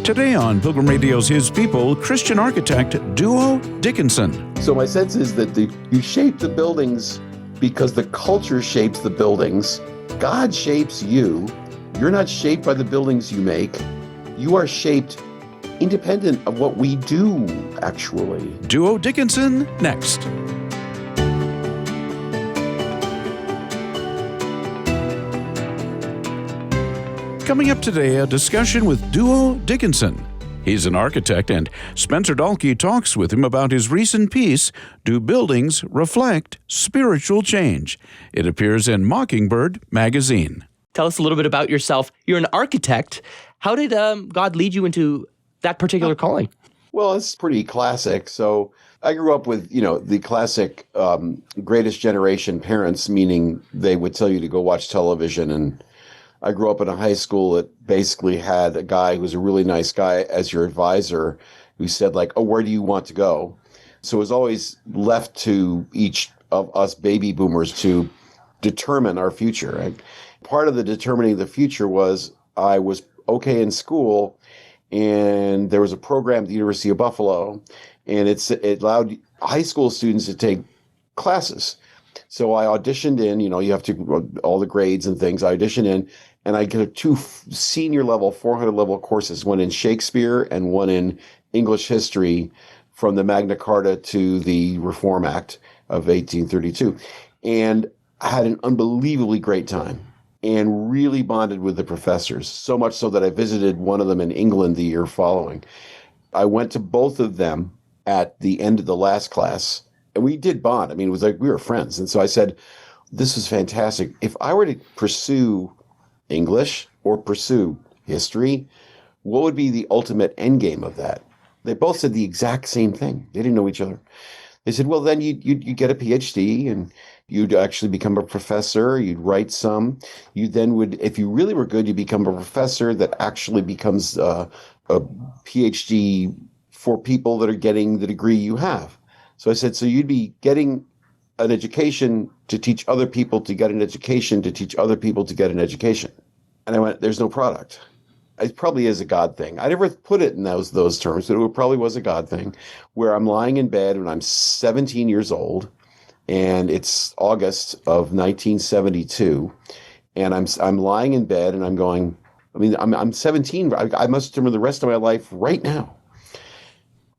Today on Pilgrim Radio's His People, Christian architect duo Dickinson. So my sense is that you shape the buildings because the culture shapes the buildings. God shapes you. You're not shaped by the buildings you make. You are shaped independent of what we do, actually. Duo Dickinson, next. Coming up today, a discussion with Duo Dickinson. He's an architect, and Spencer Dahlke talks with him about his recent piece, Do Buildings Reflect Spiritual Change? It appears in Mockingbird magazine. Tell us a little bit about yourself. You're an architect. How did God lead you into that particular calling? Well, it's pretty classic. So I grew up with, the classic greatest generation parents, meaning they would tell you to go watch television. And I grew up in a high school that basically had a guy who was a really nice guy as your advisor who said, like, oh, where do you want to go? So it was always left to each of us baby boomers to determine our future. And part of the determining the future was I was okay in school, and there was a program at the University of Buffalo, and it allowed high school students to take classes. So I auditioned in, you have to, all the grades and things, I auditioned in, and I got two senior level, 400 level courses, one in Shakespeare and one in English history from the Magna Carta to the Reform Act of 1832. And I had an unbelievably great time and really bonded with the professors, so much so that I visited one of them in England the year following. I went to both of them at the end of the last class, and we did bond. I mean, it was like we were friends. And so I said, this is fantastic. If I were to pursue English or pursue history, what would be the ultimate end game of that? They both said the exact same thing. They didn't know each other. They said, well, then you get a PhD and you'd actually become a professor. You'd write some. You then would, if you really were good, you become a professor that actually becomes a PhD for people that are getting the degree you have. So I said, so you'd be getting an education to teach other people to get an education to teach other people to get an education. And I went, there's no product. It probably is a God thing. I never put it in those terms, but it probably was a God thing, where I'm lying in bed when I'm 17 years old, and it's August of 1972, and I'm lying in bed, and I'm going, I'm 17. I must remember the rest of my life right now.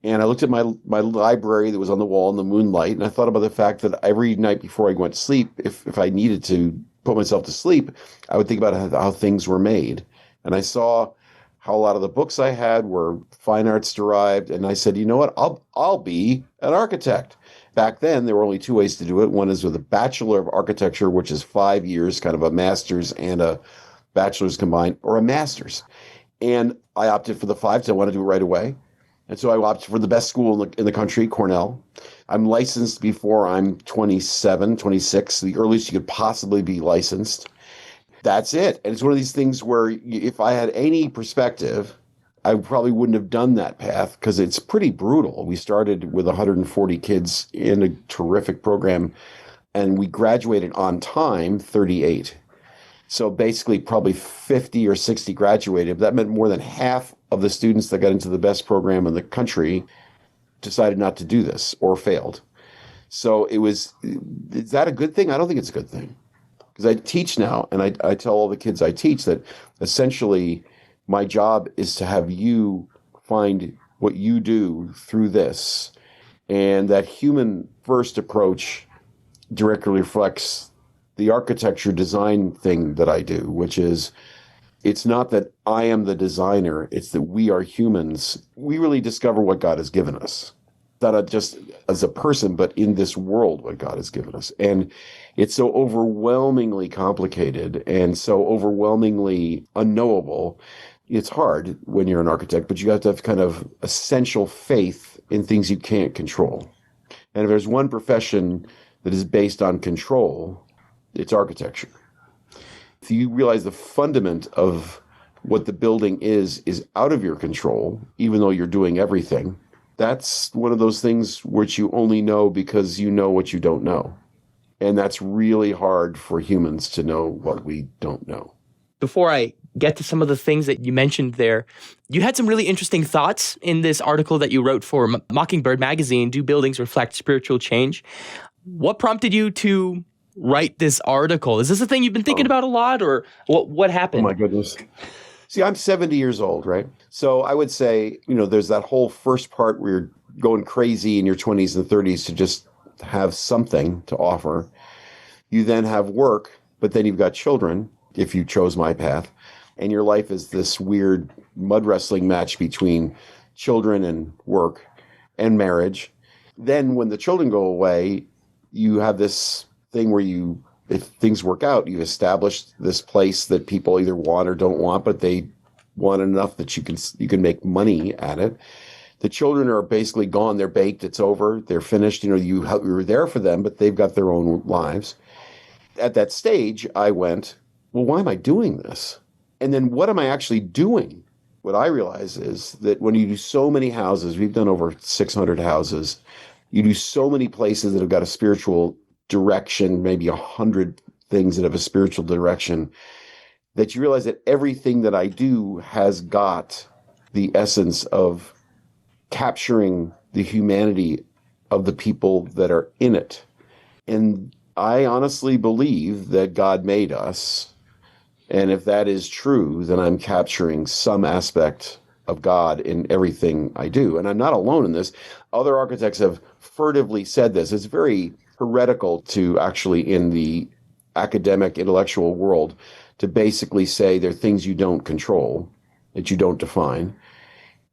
And I looked at my library that was on the wall in the moonlight, and I thought about the fact that every night before I went to sleep, if I needed to put myself to sleep, I would think about how things were made. And I saw how a lot of the books I had were fine arts derived, and I said, you know what, I'll be an architect. Back then, there were only two ways to do it. One is with a Bachelor of Architecture, which is 5 years, kind of a master's and a bachelor's combined, or a master's. And I opted for the 5, so I wanted to do it right away. And so I opted for the best school in the country, Cornell. I'm licensed before I'm 27, 26, the earliest you could possibly be licensed. That's it. And it's one of these things where if I had any perspective, I probably wouldn't have done that path because it's pretty brutal. We started with 140 kids in a terrific program, and we graduated on time, 38. So basically probably 50 or 60 graduated. That meant more than half of the students that got into the best program in the country decided not to do this or failed. So is that a good thing? I don't think it's a good thing. Because I teach now, and I tell all the kids I teach that essentially my job is to have you find what you do through this. And that human first approach directly reflects the architecture design thing that I do, which is, it's not that I am the designer, it's that we are humans. We really discover what God has given us. Not just as a person, but in this world, what God has given us. And it's so overwhelmingly complicated and so overwhelmingly unknowable. It's hard when you're an architect, but you have to have kind of essential faith in things you can't control. And if there's one profession that is based on control, it's architecture. If you realize the fundament of what the building is out of your control, even though you're doing everything, that's one of those things which you only know because you know what you don't know. And that's really hard for humans to know what we don't know. before I get to some of the things that you mentioned there, you had some really interesting thoughts in this article that you wrote for Mockingbird magazine, Do Buildings Reflect Spiritual Change? What prompted you to write this article? Is this a thing you've been thinking about a lot, or what happened? Oh my goodness. See, I'm 70 years old, right? So I would say, there's that whole first part where you're going crazy in your 20s and 30s to just have something to offer. You then have work, but then you've got children, if you chose my path. And your life is this weird mud wrestling match between children and work and marriage. Then when the children go away, you have this thing where if things work out, you've established this place that people either want or don't want, but they want enough that you can make money at it. The children are basically gone. They're baked. It's over. They're finished. You were there for them, but they've got their own lives. At that stage, I went, well, why am I doing this? And then what am I actually doing? What I realize is that when you do so many houses, we've done over 600 houses, you do so many places that have got a spiritual direction, maybe 100 things that have a spiritual direction, that you realize that everything that I do has got the essence of capturing the humanity of the people that are in it. And I honestly believe that God made us. And if that is true, then I'm capturing some aspect of God in everything I do. And I'm not alone in this. Other architects have furtively said this. It's very heretical to actually, in the academic intellectual world, to basically say there are things you don't control, that you don't define.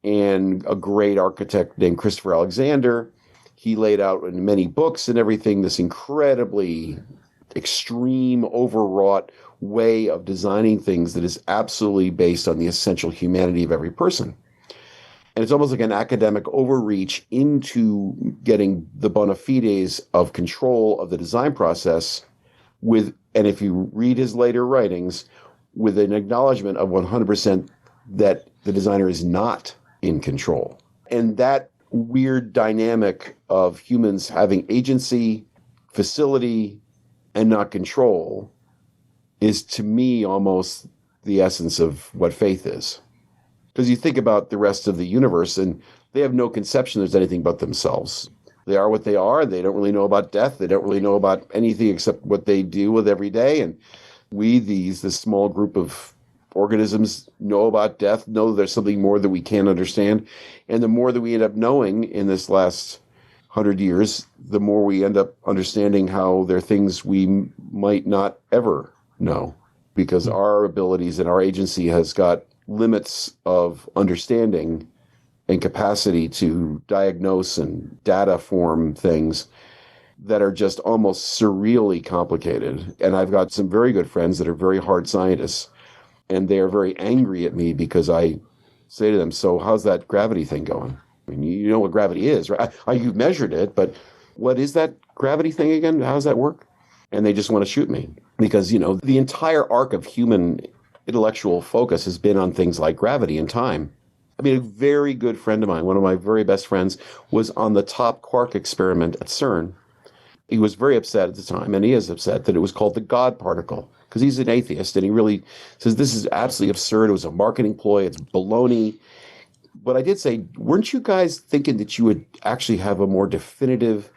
And a great architect named Christopher Alexander, he laid out in many books and everything this incredibly extreme, overwrought way of designing things that is absolutely based on the essential humanity of every person. And it's almost like an academic overreach into getting the bona fides of control of the design process and if you read his later writings, with an acknowledgement of 100% that the designer is not in control. And that weird dynamic of humans having agency, facility, and not control is, to me, almost the essence of what faith is. Because you think about the rest of the universe, and they have no conception there's anything but themselves. They are what they are. They don't really know about death. They don't really know about anything except what they deal with every day. And we, this small group of organisms, know about death, know there's something more that we can't understand. And the more that we end up knowing in this last 100 years, the more we end up understanding how there are things we might not ever know, because our abilities and our agency has got limits of understanding and capacity to diagnose and data form things that are just almost surreally complicated. And I've got some very good friends that are very hard scientists, and they are very angry at me because I say to them, so how's that gravity thing going? I mean, you know what gravity is, right? You've measured it, but what is that gravity thing again? How does that work? And they just want to shoot me because, the entire arc of human intellectual focus has been on things like gravity and time. I mean, a very good friend of mine, one of my very best friends, was on the top quark experiment at CERN. He was very upset at the time, and he is upset that it was called the God particle, because he's an atheist, and he really says this is absolutely absurd. It was a marketing ploy. It's baloney. But I did say, weren't you guys thinking that you would actually have a more definitive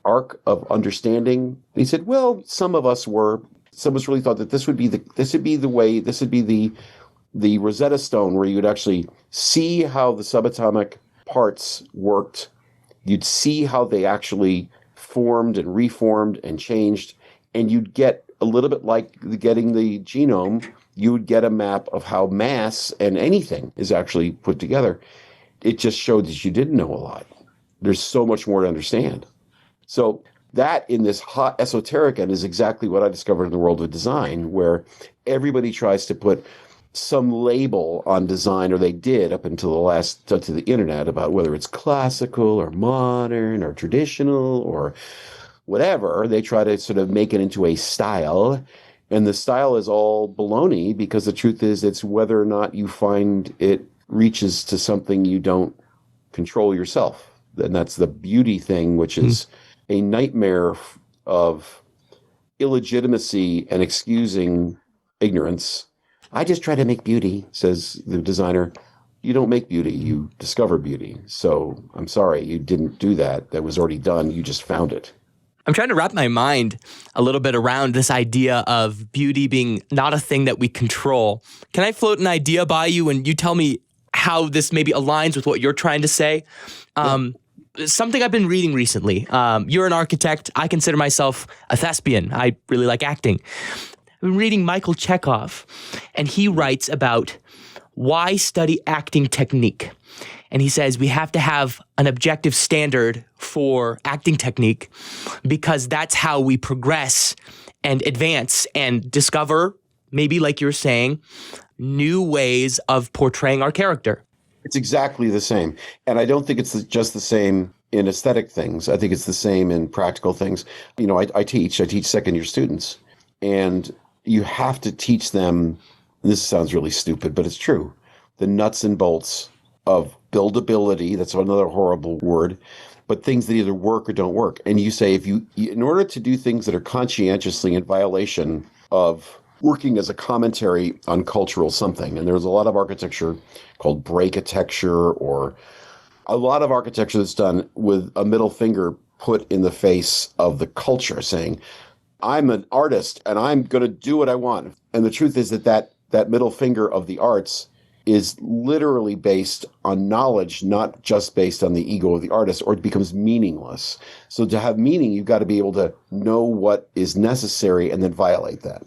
arc of understanding? And he said, well, some of us were. Some of us really thought that this would be the Rosetta Stone, where you would actually see how the subatomic parts worked. You'd see how they actually formed and reformed and changed, and you'd get a little bit like getting the genome. You would get a map of how mass and anything is actually put together. It just showed that you didn't know a lot. There's so much more to understand. So that, in this hot esoteric end, is exactly what I discovered in the world of design, where everybody tries to put some label on design, or they did up until the internet, about whether it's classical or modern or traditional or whatever. They try to sort of make it into a style, and the style is all baloney, because the truth is it's whether or not you find it reaches to something you don't control yourself. And that's the beauty thing, which is a nightmare of illegitimacy and excusing ignorance, I just try to make beauty, says the designer. You don't make beauty, you discover beauty. So I'm sorry, you didn't do that. That was already done. You just found it. I'm trying to wrap my mind a little bit around this idea of beauty being not a thing that we control. Can I float an idea by you and you tell me how this maybe aligns with what you're trying to say? Something I've been reading recently. You're an architect. I consider myself a thespian. I really like acting. I've been reading Michael Chekhov, and he writes about why study acting technique. And he says we have to have an objective standard for acting technique because that's how we progress and advance and discover, maybe like you're saying, new ways of portraying our character. It's exactly the same. And I don't think it's just the same in aesthetic things. I think it's the same in practical things. You know, I teach second-year students, and you have to teach them, and this sounds really stupid, but it's true, the nuts and bolts of buildability. That's another horrible word, but things that either work or don't work. And you say, in order to do things that are conscientiously in violation of working as a commentary on cultural something, and there's a lot of architecture called break-architecture, or a lot of architecture that's done with a middle finger put in the face of the culture, saying, I'm an artist and I'm going to do what I want. And the truth is that middle finger of the arts is literally based on knowledge, not just based on the ego of the artist, or it becomes meaningless. So to have meaning, you've got to be able to know what is necessary and then violate that.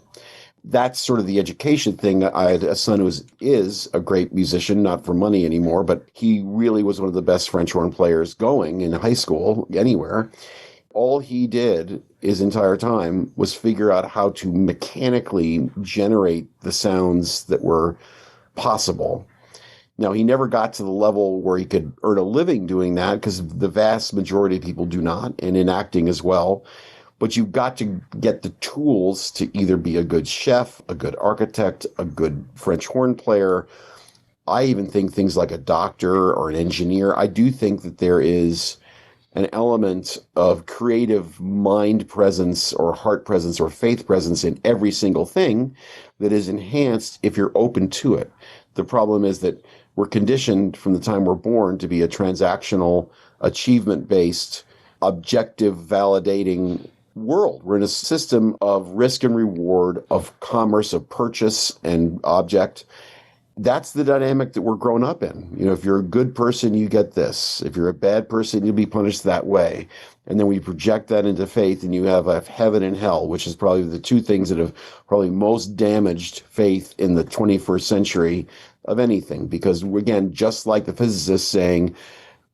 That's sort of the education thing. I had a son who is a great musician, not for money anymore, but he really was one of the best French horn players going in high school, anywhere. All he did his entire time was figure out how to mechanically generate the sounds that were possible. Now, he never got to the level where he could earn a living doing that, because the vast majority of people do not, and in acting as well. But you've got to get the tools to either be a good chef, a good architect, a good French horn player. I even think things like a doctor or an engineer. I do think that there is an element of creative mind presence or heart presence or faith presence in every single thing that is enhanced if you're open to it. The problem is that we're conditioned from the time we're born to be a transactional, achievement-based, objective, validating world. We're in a system of risk and reward, of commerce, of purchase and object. That's the dynamic that we're grown up in. You know, if you're a good person, you get this. If you're a bad person, you'll be punished that way. And then we project that into faith, and you have a heaven and hell, which is probably the two things that have probably most damaged faith in the 21st century of anything. Because again, just like the physicists saying,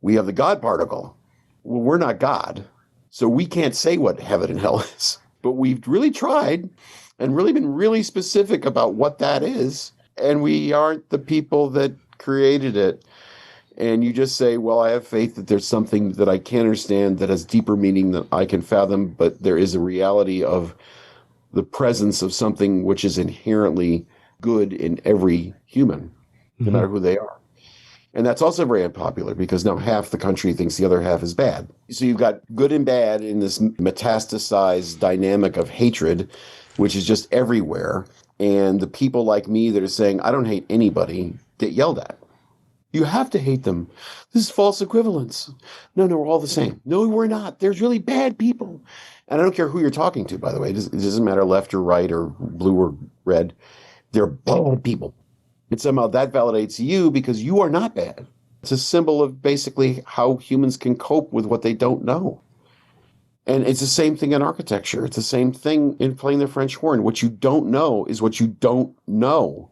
we have the God particle. Well, we're not God. So we can't say what heaven and hell is. But we've really tried and really been really specific about what that is. And we aren't the people that created it. And you just say, well, I have faith that there's something that I can't understand that has deeper meaning than I can fathom, but there is a reality of the presence of something which is inherently good in every human, no matter who they are. And that's also very unpopular, because now half the country thinks the other half is bad. So you've got good and bad in this metastasized dynamic of hatred, which is just everywhere. And the people like me that are saying, I don't hate anybody, get yelled at. You have to hate them. This is false equivalence. No, we're all the same. No, we're not. There's really bad people. And I don't care who you're talking to, by the way. It doesn't matter left or right or blue or red. They're bad people. And somehow that validates you because you are not bad. It's a symbol of basically how humans can cope with what they don't know. And it's the same thing in architecture. It's the same thing in playing the French horn. What you don't know is what you don't know.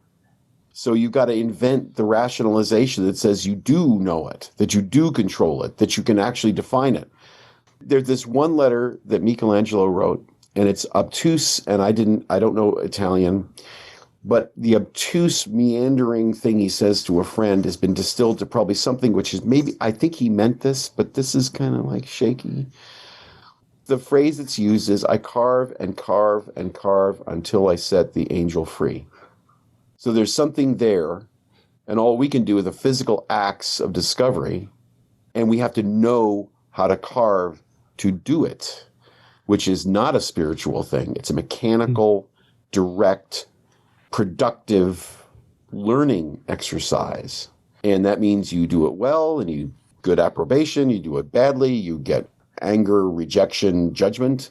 So you've got to invent the rationalization that says you do know it, that you do control it, that you can actually define it. There's this one letter that Michelangelo wrote, and it's obtuse, and I don't know Italian, but the obtuse, meandering thing he says to a friend has been distilled to probably something which is maybe, I think he meant this, but this is kind of like shaky. The phrase that's used is, I carve and carve and carve until I set the angel free. So there's something there, and all we can do are the physical acts of discovery, and we have to know how to carve to do it, which is not a spiritual thing. It's a mechanical, direct productive learning exercise. And that means you do it well and you good approbation, you do it badly, you get anger, rejection, judgment.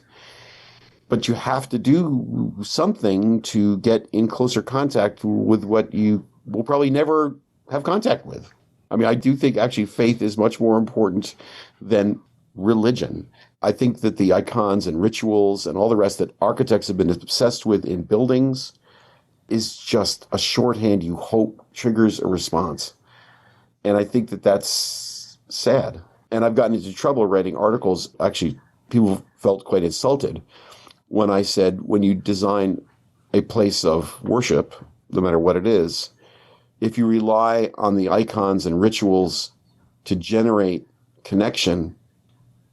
But you have to do something to get in closer contact with what you will probably never have contact with. I mean, I do think actually faith is much more important than religion. I think that the icons and rituals and all the rest that architects have been obsessed with in buildings is just a shorthand you hope triggers a response. And I think that that's sad. And I've gotten into trouble writing articles. Actually, people felt quite insulted when I said, when you design a place of worship, no matter what it is, if you rely on the icons and rituals to generate connection,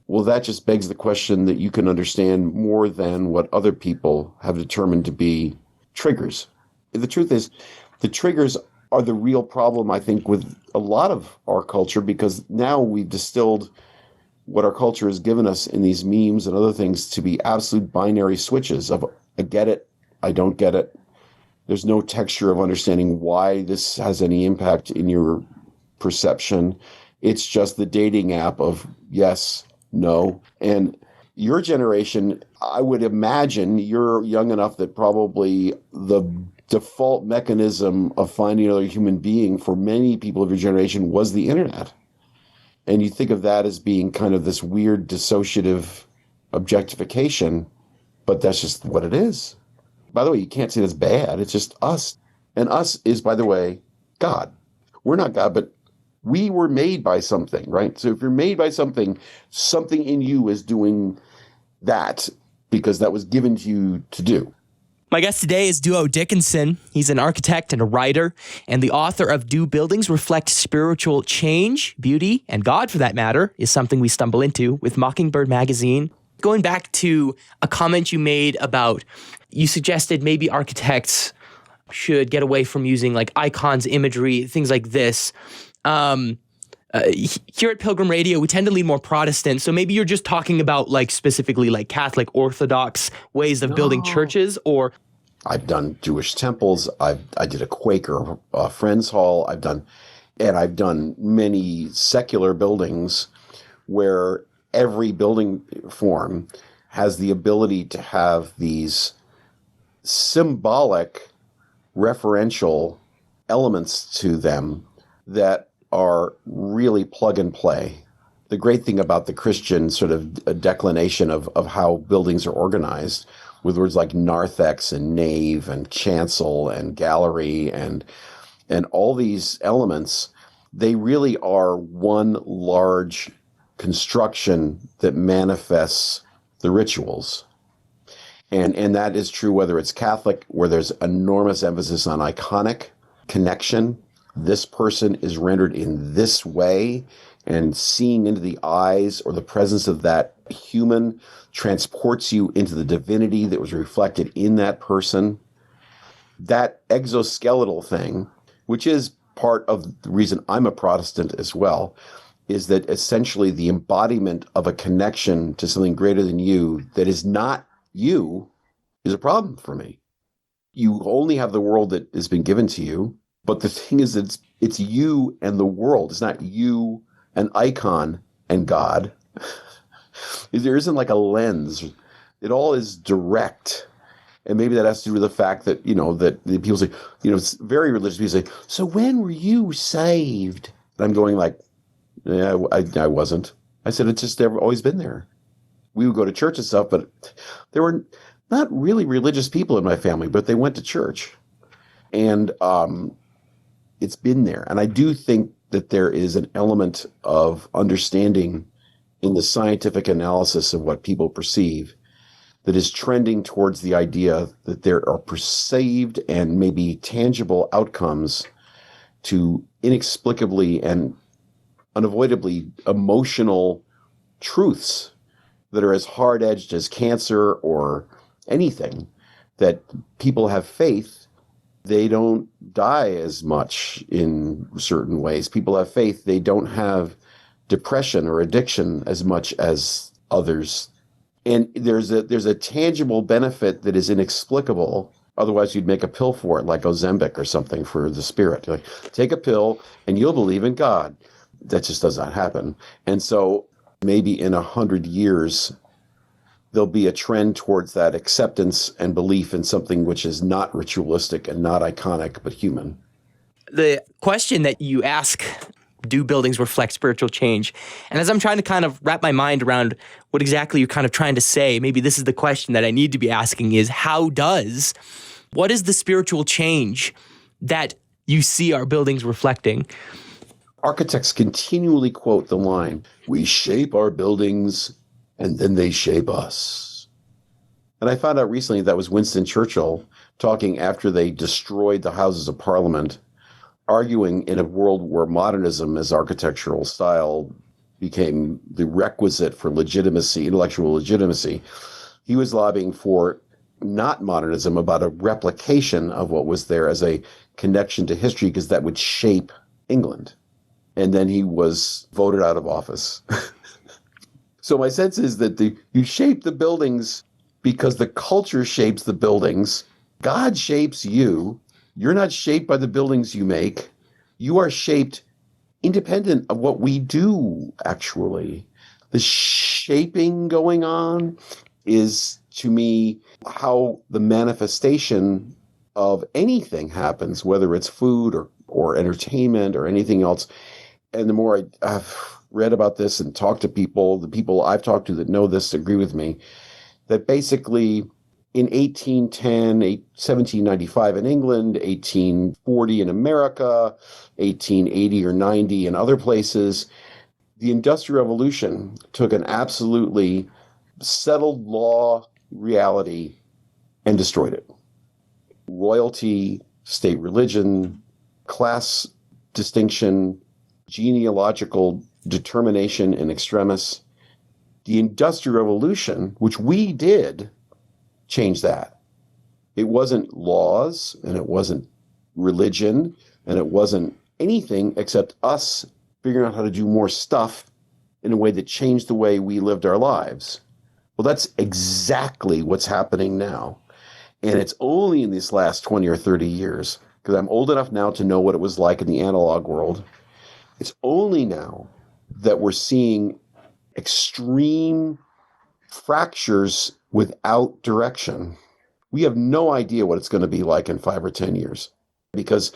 well, that just begs the question that you can understand more than what other people have determined to be triggers. The truth is, the triggers are the real problem, I think, with a lot of our culture, because now we've distilled what our culture has given us in these memes and other things to be absolute binary switches of I get it, I don't get it. There's no texture of understanding why this has any impact in your perception. It's just the dating app of yes, no. And your generation, I would imagine you're young enough that probably the default mechanism of finding another human being for many people of your generation was the internet. And you think of that as being kind of this weird dissociative objectification, but that's just what it is. By the way, you can't say that's bad. It's just us. And us is, by the way, God. We're not God, but we were made by something, right? So if you're made by something, something in you is doing that because that was given to you to do. My guest today is Duo Dickinson. He's an architect and a writer, and the author of Do Buildings Reflect Spiritual Change, Beauty, and God, for that matter, is something we stumble into with Mockingbird magazine. Going back to a comment you made about, you suggested maybe architects should get away from using like icons, imagery, things like this. Here at Pilgrim Radio, we tend to lean more Protestant. So maybe you're just talking about like specifically like Catholic Orthodox ways of building churches, or I've done Jewish temples. I did a Quaker Friends Hall. I've done many secular buildings where every building form has the ability to have these symbolic referential elements to them that are really plug and play. The great thing about the Christian sort of declination of how buildings are organized, with words like narthex and nave and chancel and gallery and all these elements, they really are one large construction that manifests the rituals. And that is true whether it's Catholic, where there's enormous emphasis on iconic connection. This person is rendered in this way, and seeing into the eyes or the presence of that human transports you into the divinity that was reflected in that person. That exoskeletal thing, which is part of the reason I'm a Protestant as well, is that essentially the embodiment of a connection to something greater than you that is not you is a problem for me. You only have the world that has been given to you, but the thing is it's you and the world. It's not you, an icon, and God. There isn't like a lens. It all is direct. And maybe that has to do with the fact that, that the people say, it's very religious people say, so when were you saved? And I'm going like, yeah, I wasn't. I said, it's just always been there. We would go to church and stuff, but there were not really religious people in my family, but they went to church. And it's been there. And I do think that there is an element of understanding in the scientific analysis of what people perceive that is trending towards the idea that there are perceived and maybe tangible outcomes to inexplicably and unavoidably emotional truths that are as hard-edged as cancer or anything, that people have faith, they don't die as much in certain ways. People have faith, they don't have depression or addiction as much as others. And there's a tangible benefit that is inexplicable Otherwise, you'd make a pill for it, like Ozempic or something for the spirit. Like, take a pill and you'll believe in God. That just does not happen. And so maybe in 100 years, there'll be a trend towards that acceptance and belief in something which is not ritualistic and not iconic, but human. The question that you ask, do buildings reflect spiritual change? And as I'm trying to kind of wrap my mind around what exactly you're kind of trying to say, maybe this is the question that I need to be asking is, what is the spiritual change that you see our buildings reflecting? Architects continually quote the line, "We shape our buildings and then they shape us." And I found out recently that was Winston Churchill talking after they destroyed the Houses of Parliament, arguing in a world where modernism as architectural style became the requisite for legitimacy, intellectual legitimacy. He was lobbying for not modernism, about a replication of what was there as a connection to history, because that would shape England. And then he was voted out of office. So my sense is that you shape the buildings because the culture shapes the buildings. God shapes you. You're not shaped by the buildings you make. You are shaped independent of what we do, actually. The shaping going on is, to me, how the manifestation of anything happens, whether it's food or entertainment or anything else. And the more I've read about this and talked to people, the people I've talked to that know this agree with me, that basically in 1810, 1795 in England, 1840 in America, 1880 or 90 in other places, the Industrial Revolution took an absolutely settled law reality and destroyed it. Royalty, state religion, class distinction, genealogical determination in extremis. The Industrial Revolution, which we did, changed that. It wasn't laws, and it wasn't religion, and it wasn't anything except us figuring out how to do more stuff in a way that changed the way we lived our lives. Well, that's exactly what's happening now. And it's only in these last 20 or 30 years, because I'm old enough now to know what it was like in the analog world. It's only now that we're seeing extreme fractures without direction. We have no idea what it's going to be like in 5 or 10 years, because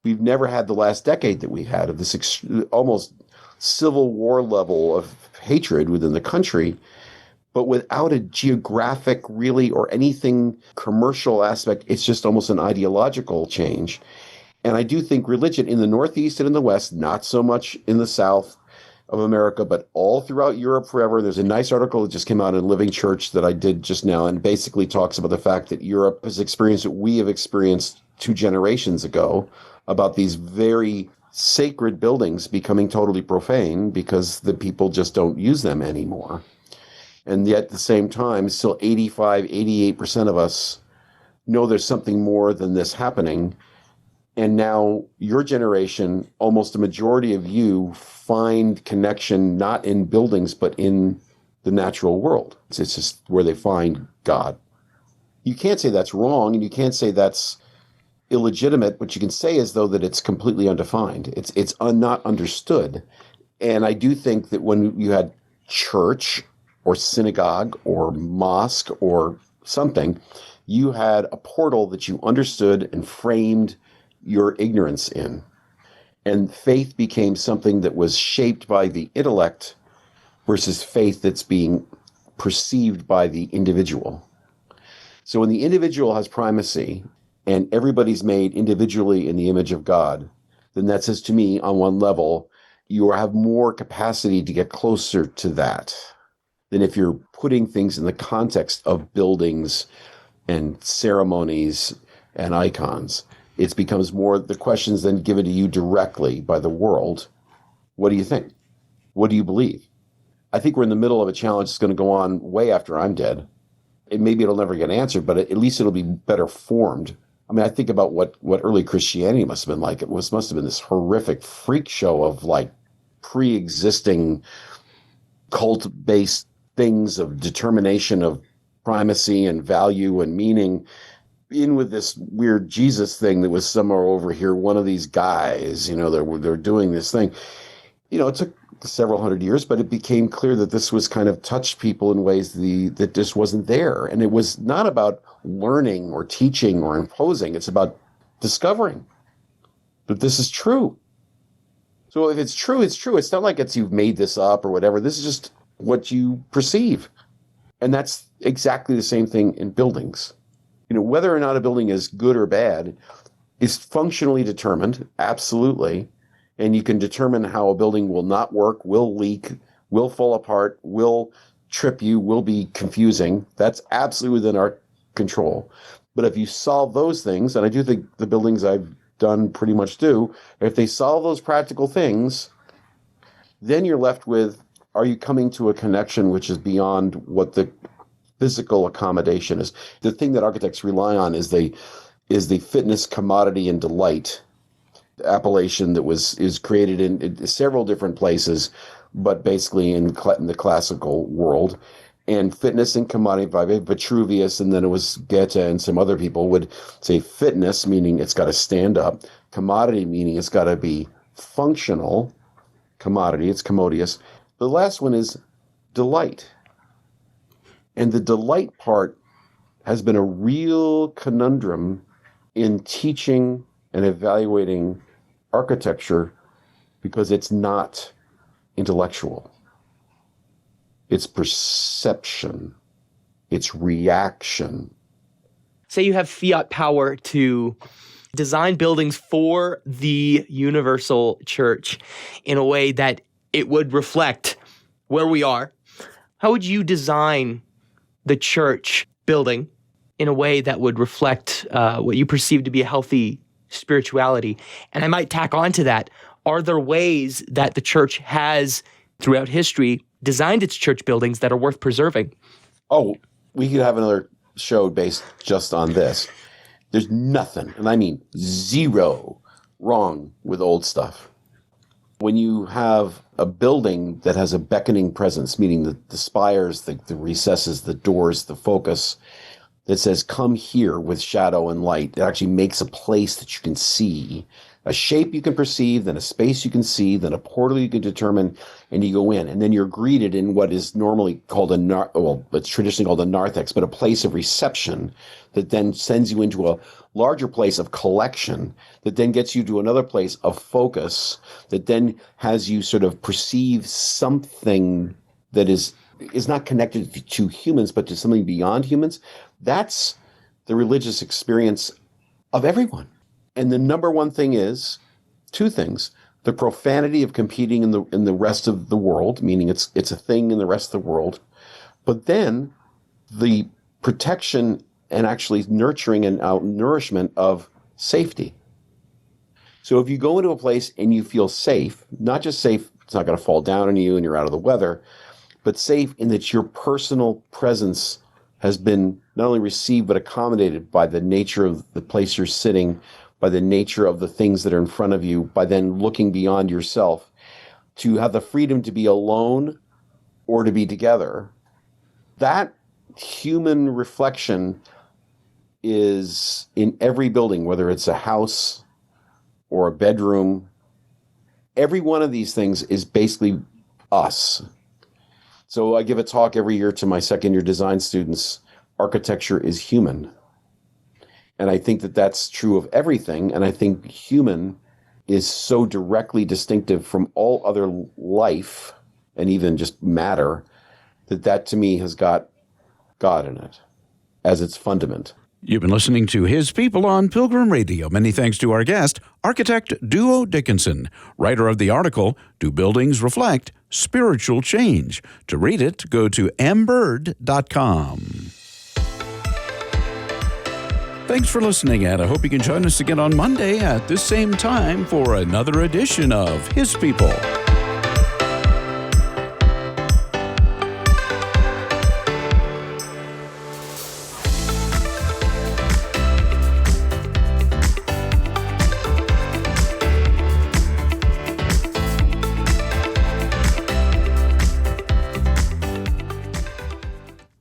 we've never had the last decade that we had of this almost civil war level of hatred within the country, but without a geographic really or anything commercial aspect. It's just almost an ideological change. And I do think religion in the Northeast and in the West, not so much in the South of America, but all throughout Europe forever. There's a nice article that just came out in Living Church that I did just now, and basically talks about the fact that Europe has experienced what we have experienced 2 generations ago, about these very sacred buildings becoming totally profane because the people just don't use them anymore. And yet at the same time, still 85, 88% of us know there's something more than this happening. And now your generation, almost a majority of you, find connection not in buildings, but in the natural world. It's just where they find God. You can't say that's wrong, and you can't say that's illegitimate. What you can say is, though, that it's completely undefined. It's not understood. And I do think that when you had church or synagogue or mosque or something, you had a portal that you understood and framed your ignorance in. And faith became something that was shaped by the intellect versus faith that's being perceived by the individual. So when the individual has primacy and everybody's made individually in the image of God, then that says to me, on one level, you have more capacity to get closer to that than if you're putting things in the context of buildings and ceremonies and icons. It becomes more the questions then given to you directly by the world. What do you think? What do you believe? I think we're in the middle of a challenge that's going to go on way after I'm dead. And maybe it'll never get answered, but at least it'll be better formed. I mean, I think about what early Christianity must have been like. Must have been this horrific freak show of like pre-existing cult-based things of determination of primacy and value and meaning. in with this weird Jesus thing that was somewhere over here. One of these guys, they're doing this thing. It took several hundred years, but it became clear that this was kind of touched people in ways that just wasn't there. And it was not about learning or teaching or imposing. It's about discovering that this is true. So if it's true, it's true. It's not like you've made this up or whatever. This is just what you perceive. And that's exactly the same thing in buildings. Whether or not a building is good or bad is functionally determined, absolutely. And you can determine how a building will not work, will leak, will fall apart, will trip you, will be confusing. That's absolutely within our control. But if you solve those things, and I do think the buildings I've done pretty much do, if they solve those practical things, then you're left with, are you coming to a connection which is beyond what the physical accommodation is? The thing that architects rely on is the fitness, commodity, and delight appellation that is created in several different places, but basically in the classical world. And fitness and commodity by Vitruvius, and then it was Goethe and some other people would say fitness, meaning it's got to stand up. Commodity, meaning it's got to be functional. Commodity, it's commodious. The last one is delight. And the delight part has been a real conundrum in teaching and evaluating architecture because it's not intellectual. It's perception. It's reaction. Say you have fiat power to design buildings for the universal church in a way that it would reflect where we are. How would you design the church building in a way that would reflect what you perceive to be a healthy spirituality? And I might tack on to that. Are there ways that the church has, throughout history, designed its church buildings that are worth preserving? Oh, we could have another show based just on this. There's nothing, and I mean zero, wrong with old stuff. When you have a building that has a beckoning presence, meaning the spires, the recesses, the doors, the focus, that says, come here with shadow and light, it actually makes a place that you can see, a shape you can perceive, then a space you can see, then a portal you can determine, and you go in. And then you're greeted in what is normally called it's traditionally called a narthex, but a place of reception that then sends you into a larger place of collection that then gets you to another place of focus that then has you sort of perceive something that is not connected to humans, but to something beyond humans. That's the religious experience of everyone. And the number one thing is two things: the profanity of competing in the rest of the world, meaning it's a thing in the rest of the world, but then the protection and actually nurturing and nourishment of safety. So if you go into a place and you feel safe, not just safe, it's not going to fall down on you and you're out of the weather, but safe in that your personal presence has been not only received but accommodated by the nature of the place you're sitting, by the nature of the things that are in front of you, by then looking beyond yourself, to have the freedom to be alone or to be together. That human reflection is in every building, whether it's a house or a bedroom. Every one of these things is basically us. So I give a talk every year to my second-year design students. Architecture is human. And I think that that's true of everything. And I think human is so directly distinctive from all other life and even just matter that to me has got God in it as its fundament. You've been listening to His People on Pilgrim Radio. Many thanks to our guest, architect Duo Dickinson, writer of the article, Do Buildings Reflect Spiritual Change? To read it, go to mbird.com. Thanks for listening, and I hope you can join us again on Monday at this same time for another edition of His People.